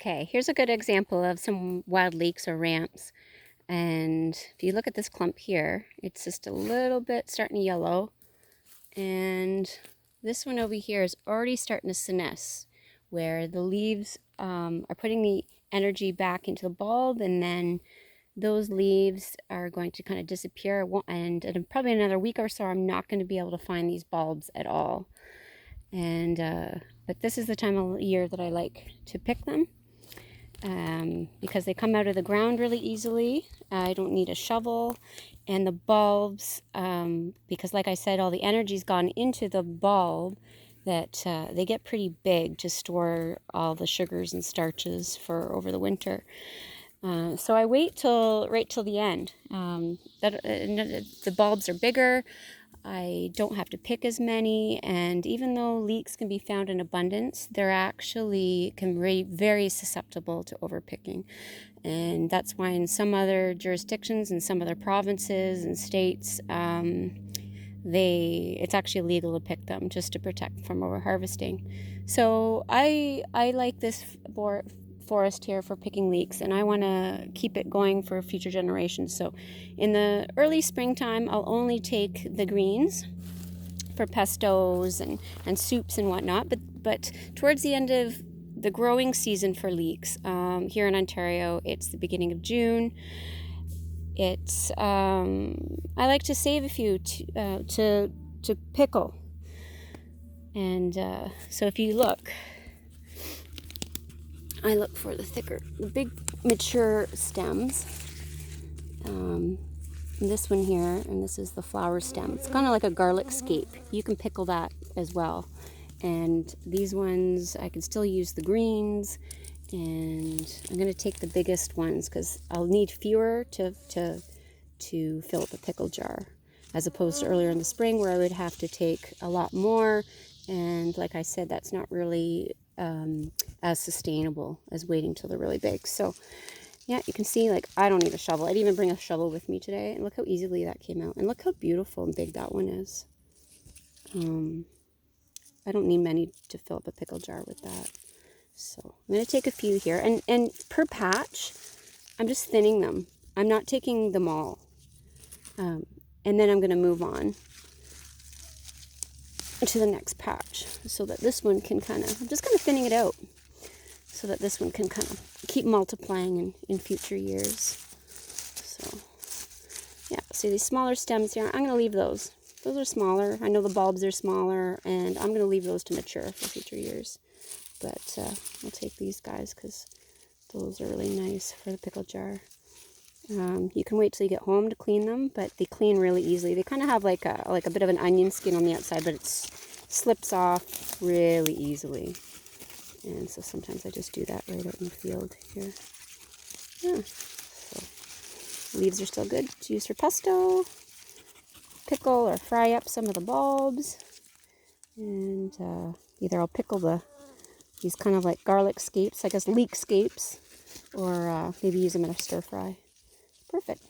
Okay, here's a good example of some wild leeks or ramps. And if you look at this clump here, it's just a little bit starting to yellow. And this one over here is already starting to senesce, where the leaves are putting the energy back into the bulb, and then those leaves are going to kind of disappear. And in probably another week or so, I'm not going to be able to find these bulbs at all. And but this is the time of year that I like to pick them. Because they come out of the ground really easily. I don't need a shovel. And the bulbs, because like I said, all the energy's gone into the bulb, that they get pretty big to store all the sugars and starches for over the winter. So I wait right till the end. The bulbs are bigger. I don't have to pick as many, and even though leeks can be found in abundance, they're actually can be very susceptible to overpicking. And that's why in some other jurisdictions, in some other provinces and states, it's actually illegal to pick them just to protect from overharvesting. So I like this forest here for picking leeks, and I want to keep it going for future generations. So in the early springtime, I'll only take the greens for pestos and soups and whatnot, but towards the end of the growing season for leeks, here in Ontario, it's the beginning of June. It's I like to save a few to pickle. And so if you look, I look for the big mature stems. This one here, and this is the flower stem. It's kind of like a garlic scape. You can pickle that as well. And these ones, I can still use the greens. And I'm going to take the biggest ones because I'll need fewer to fill up a pickle jar, as opposed to earlier in the spring where I would have to take a lot more. And like I said, that's not really as sustainable as waiting till they're really big. So yeah, you can see, like, I don't need a shovel. I didn't even bring a shovel with me today, and look how easily that came out, and look how beautiful and big that one is. I don't need many to fill up a pickle jar with that. So I'm going to take a few here, and per patch I'm just thinning them. I'm not taking them all, and then I'm going to move on to the next patch so that this one can kind of, I'm just kind of thinning it out so that this one can kind of keep multiplying in future years. So yeah, see these smaller stems here, I'm going to leave those. Those are smaller. I know the bulbs are smaller, and I'm going to leave those to mature for future years. But I'll take these guys because those are really nice for the pickle jar. You can wait till you get home to clean them, but they clean really easily. They kind of have like a bit of an onion skin on the outside, but it slips off really easily. And so sometimes I just do that right out in the field here. Yeah, so leaves are still good to use for pesto, pickle, or fry up some of the bulbs. And either I'll pickle these kind of like garlic scapes, I guess leek scapes, or maybe use them in a stir fry. Perfect.